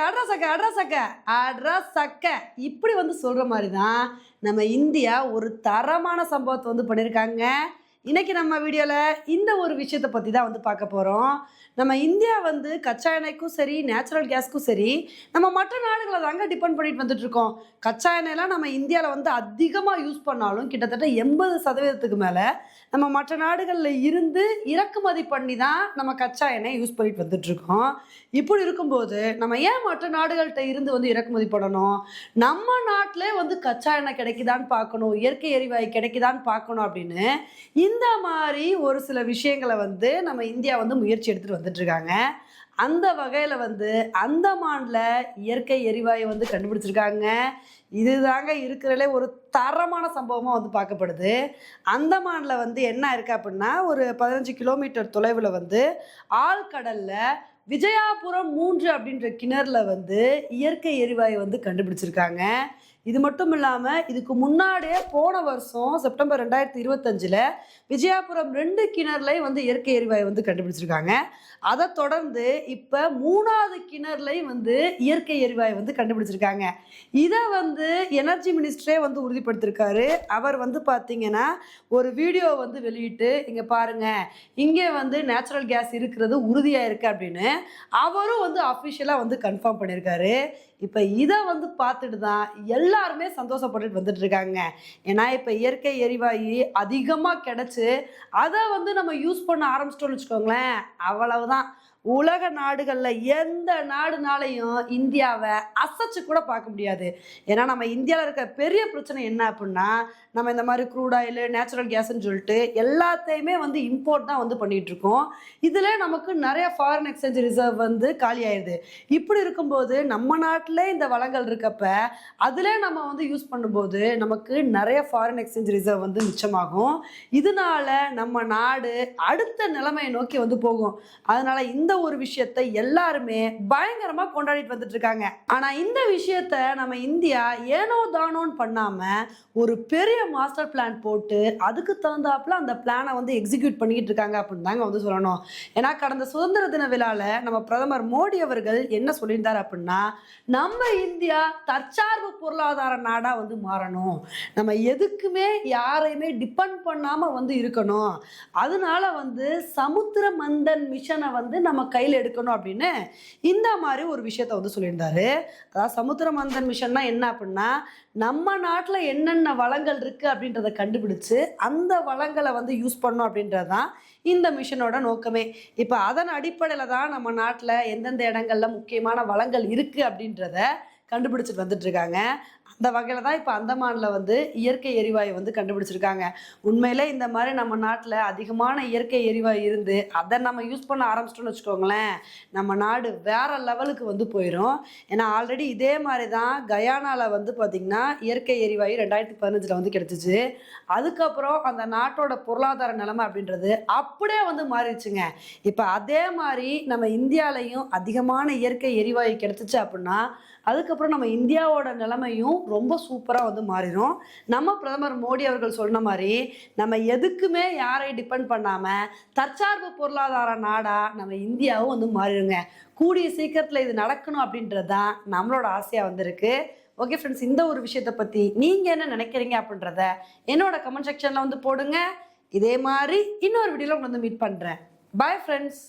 அட்ரா சக்க இப்படி சொல்ற மாதிரி தான் நம்ம இந்தியா ஒரு தரமான சம்பவத்தை பண்ணியிருக்காங்க. இன்னைக்கு நம்ம வீடியோவில் இந்த ஒரு விஷயத்தை பற்றி தான் பார்க்க போகிறோம். நம்ம இந்தியா கச்சா எண்ணெய்க்கும் சரி, நேச்சுரல் கேஸ்க்கும் சரி, நம்ம மற்ற நாடுகளை தாங்க டிபெண்ட் பண்ணிட்டு வந்துட்டுருக்கோம். கச்சா எண்ணெயெல்லாம் நம்ம இந்தியாவில் அதிகமாக யூஸ் பண்ணாலும் கிட்டத்தட்ட 80% மேலே நம்ம மற்ற நாடுகளில் இருந்து இறக்குமதி பண்ணி தான் நம்ம கச்சா எண்ணெய் யூஸ் பண்ணிட்டு வந்துட்டுருக்கோம். இப்படி இருக்கும்போது நம்ம ஏன் மற்ற நாடுகள்கிட்ட இருந்து இறக்குமதி பண்ணணும்? நம்ம நாட்டிலே கச்சா எண்ணெய் கிடைக்குதான்னு பார்க்கணும், இயற்கை எரிவாயு கிடைக்குதான்னு பார்க்கணும் அப்படின்னு இந்த மாதிரி ஒரு சில விஷயங்களை நம்ம இந்தியா முயற்சி எடுத்துட்டு வந்துட்டு இருக்காங்க. அந்த வகையில் அந்தமான்ல இயற்கை எரிவாயு கண்டுபிடிச்சிருக்காங்க. இதுதாங்க இருக்கிறதுலே ஒரு தரமான சம்பவமாக பார்க்கப்படுது. அந்தமான்ல என்ன இருக்கு அப்படின்னா, ஒரு 15 கிலோமீட்டர் தொலைவில் ஆழ்கடல்ல விஜயாபுரம் 3 அப்படின்ற கிணறுல இயற்கை எரிவாயு கண்டுபிடிச்சிருக்காங்க. இது மட்டும் இல்லாமல் இதுக்கு முன்னாடியே போன வருஷம் செப்டம்பர் 2025 விஜயாபுரம் 2 கிணறுலையும் இயற்கை எரிவாயு கண்டுபிடிச்சிருக்காங்க. அதை தொடர்ந்து இப்போ 3வது கிணறுலையும் இயற்கை எரிவாயு கண்டுபிடிச்சிருக்காங்க. இதை எனர்ஜி மினிஸ்டரே உறுதிப்படுத்திருக்காரு. அவர் பார்த்தீங்கன்னா ஒரு வீடியோ வெளியிட்டு இங்கே பாருங்க, இங்கே நேச்சுரல் கேஸ் இருக்கிறது உறுதியாக இருக்கு அப்படின்னு அவரும் அஃபிஷியலாக கன்ஃபார்ம் பண்ணியிருக்காரு. இப்போ இதை பார்த்துட்டு தான் எல்லாருமே சந்தோஷப்பட்டுட்டு வந்துட்டு இருக்காங்க. ஏன்னா இப்போ இயற்கை எரிவாயு அதிகமாக கிடைச்சி அதை நம்ம யூஸ் பண்ண ஆரம்பிச்சிட்டோம்னு வச்சுக்கோங்களேன், அவ்வளவுதான். உலக நாடுகளில் எந்த நாடுனாலையும் இந்தியாவை அசைச்சு கூட பார்க்க முடியாது. ஏன்னா நம்ம இந்தியாவில் இருக்க பெரிய பிரச்சனை என்ன அப்படின்னா, நம்ம இந்த மாதிரி க்ரூட் ஆயில், நேச்சுரல் கேஸ்ன்னு சொல்லிட்டு எல்லாத்தையுமே இம்போர்ட் தான் பண்ணிகிட்டு இருக்கோம். இதில் நமக்கு நிறைய ஃபாரின் எக்ஸ்சேஞ்ச் ரிசர்வ் காலி ஆயிடுது. இப்படி இருக்கும்போது நம்ம நாட்டில் இந்த வளங்கள் இருக்கப்ப அதில் நம்ம யூஸ் பண்ணும்போது நமக்கு நிறைய ஃபாரின் எக்ஸ்சேஞ்ச் ரிசர்வ் மிச்சமாகும். இதனால நம்ம நாடு அடுத்த நிலைமையை நோக்கி போகும். அதனால இந்த ஒரு விஷயத்தை எல்லாருமே பயங்கரமா கொண்டாடிட்டு வந்துட்டு இருக்காங்க. ஆனா இந்த விஷயத்தை நம்ம இந்தியா ஏனோ தானோன்னு பண்ணாம ஒரு பெரிய மாஸ்டர் பிளான் போட்டு அதுக்கு தகுந்தாப்புல அந்த பிளானை எக்ஸிக்யூட் பண்ணிட்டு இருக்காங்க அப்படின்னு தாங்க சொல்லணும். ஏன்னா கடந்த சுதந்திர தின விழால நம்ம பிரதமர் மோடி அவர்கள் என்ன சொல்லியிருந்தார் அப்படின்னா, நம்ம இந்தியா தற்சார்பு பொருளாதார நாடா மாறணும், நம்ம எதுக்குமே யாரையுமே டிபெண்ட் பண்ணாம இருக்கணும், அதனால சமுத்திர மந்தன் மிஷனை நம்ம கையில் எடுக்கணும் அப்படின்னு இந்த மாதிரி ஒரு விஷயத்த சொல்லியிருந்தாரு. அதாவது சமுத்திர மந்தன் மிஷன்னா என்ன அப்படின்னா, நம்ம நாட்டில் என்னென்ன வளங்கள் இருக்கு அப்படின்றத கண்டுபிடிச்சு அந்த வளங்களை யூஸ் பண்ணணும் அப்படின்றதான் இந்த மிஷனோட நோக்கமே. இப்போ அதன் அடிப்படையில் தான் நம்ம நாட்டில் எந்தெந்த இடங்கள்ல முக்கியமான வளங்கள் இருக்கு அப்படின்றத கண்டுபிடிச்சிட்டு வந்துட்டு இருக்காங்க. அந்த வகையில் தான் இப்போ அந்தமானில் இயற்கை எரிவாயு கண்டுபிடிச்சிருக்காங்க. உண்மையிலே இந்த மாதிரி நம்ம நாட்டில் அதிகமான இயற்கை எரிவாயு இருந்து அதை நம்ம யூஸ் பண்ண ஆரம்பிச்சிட்டோம்னு வச்சுக்கோங்களேன், நம்ம நாடு வேற லெவலுக்கு போயிடும். ஏன்னா ஆல்ரெடி இதே மாதிரி தான் கயானாவில் பார்த்திங்கன்னா இயற்கை எரிவாயு 2015 கிடைச்சிச்சு. அதுக்கப்புறம் அந்த நாட்டோட பொருளாதார நிலைமை அப்படின்றது அப்படியே மாறிடுச்சுங்க. இப்போ அதே மாதிரி நம்ம இந்தியாலையும் அதிகமான இயற்கை எரிவாயு கிடைச்சிச்சு அப்படின்னா அதுக்கப்புறம் நம்ம இந்தியாவோட நிலைமையும் ரொம்ப சூப்பராக மாறிடும். நம்ம பிரதமர் மோடி அவர்கள் சொன்ன மாதிரி நம்ம எதுக்குமே யாரை டிபெண்ட் பண்ணாமல் தற்சார்பு பொருளாதார நாடாக நம்ம இந்தியாவும் மாறிடுங்க. கூடிய சீக்கிரத்தில் இது நடக்கணும் அப்படின்றது தான் நம்மளோட ஆசையாக இருக்கு. ஓகே ஃப்ரெண்ட்ஸ், இந்த ஒரு விஷயத்தை பற்றி நீங்கள் என்ன நினைக்கிறீங்க அப்படின்றத என்னோட கமெண்ட் செக்ஷனில் போடுங்க. இதே மாதிரி இன்னொரு வீடியோவில் உங்களை மீட் பண்ணுறேன். Bye friends.